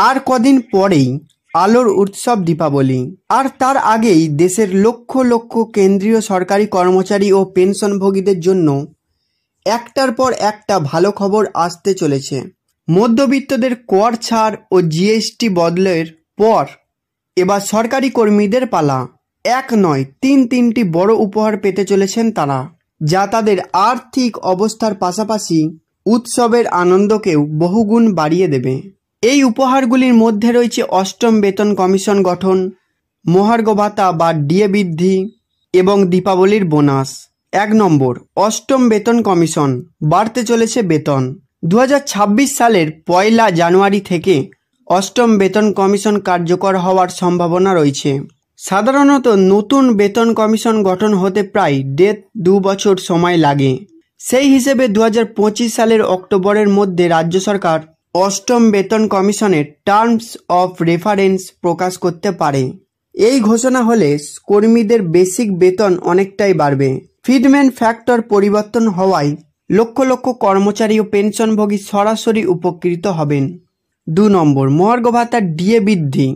আর কদিন পরেই আলোর উৎসব দীপাবলি, আর তার আগেই দেশের লক্ষ লক্ষ কেন্দ্রীয় সরকারি কর্মচারী ও পেনশনভোগীদের জন্য একটার পর একটা ভালো খবর আসতে চলেছে। মধ্যবিত্তদের কর ছাড় ও জিএসটি বদলের পর এবার সরকারি কর্মীদের পালা। এক নয়, তিনটি বড় উপহার পেতে চলেছেন তারা, যা তাদের আর্থিক অবস্থার পাশাপাশি উৎসবের আনন্দকেও বহুগুণ বাড়িয়ে দেবে। এই উপহারগুলির মধ্যে রয়েছে অষ্টম বেতন কমিশন গঠন, মহার্ঘ ভাতা বা ডিএ বৃদ্ধি এবং দীপাবলির বোনাস। 1 নম্বর, অষ্টম বেতন কমিশন। বাড়তে চলেছে বেতন। 2026 সালের 1 জানুয়ারি থেকে অষ্টম বেতন কমিশন কার্যকর হওয়ার সম্ভাবনা রয়েছে। সাধারণত নতুন বেতন কমিশন গঠন হতে প্রায় 1.5-2 বছর সময় লাগে। সেই হিসেবে 2025 সালের অক্টোবরের মধ্যে রাজ্য সরকার অষ্টম বেতন কমিশনের টার্মস অফ রেফারেন্স প্রকাশ করতে পারে। এই ঘোষণা হলে কর্মীদের বেসিক বেতন অনেকটাই বাড়বে। ফিডম্যান ফ্যাক্টর পরিবর্তন হওয়ায় লক্ষ লক্ষ কর্মচারী ও পেনশনভোগী সরাসরি উপকৃত হবেন। 2 নম্বর, মহার্ঘ ভাতার ডিএ বৃদ্ধি,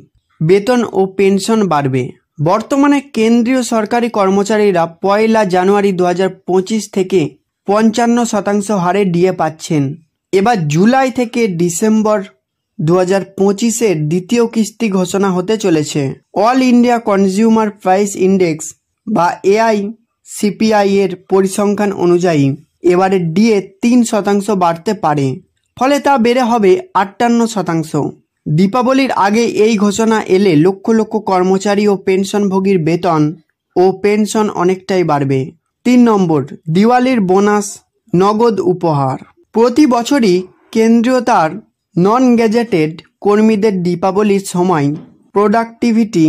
বেতন ও পেনশন বাড়বে। বর্তমানে কেন্দ্রীয় সরকারি কর্মচারীরা 1 জানুয়ারি 2025 থেকে 55% হারে ডিএ পাচ্ছেন। এবার জুলাই থেকে ডিসেম্বর 2025-এর দ্বিতীয় কিস্তি ঘোষণা হতে চলেছে। All India consumer price index বা AICPI এর পরিসংখ্যান অনুযায়ী এবারে ডিএ 3% বাড়তে পারে, ফলে তা বেড়ে হবে 58%। দীপাবলির আগে এই ঘোষণা এলে লক্ষ লক্ষ কর্মচারী ও পেনশনভোগীর বেতন ও পেনশন অনেকটাই বাড়বে। 3 নম্বর, দিওয়ালির বোনাস, নগদ উপহার। প্রতি বছরই কেন্দ্রীয় তার নন গ্যাজেটেড কর্মীদের দীপাবলির সময় প্রোডাক্টিভিটি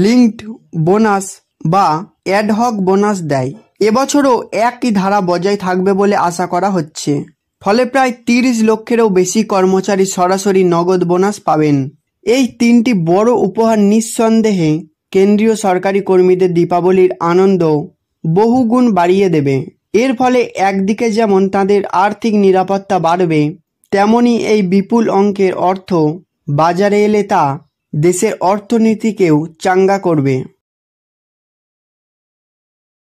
লিঙ্কড বোনাস বা অ্যাডহক বোনাস দেয়। এবছরও একই ধারা বজায় থাকবে বলে আশা করা হচ্ছে, ফলে প্রায় 30 লক্ষেরও বেশি কর্মচারী সরাসরি নগদ বোনাস পাবেন। এই 3টি বড় উপহার নিঃসন্দেহে কেন্দ্রীয় সরকারি কর্মীদের দীপাবলির আনন্দ বহুগুণ বাড়িয়ে দেবে। এর ফলে একদিকে যেমন তাদের আর্থিক নিরাপত্তা বাড়বে, তেমনি এই বিপুল অঙ্কের অর্থ বাজারে এলে তা দেশের অর্থনীতিকেও চাঙ্গা করবে।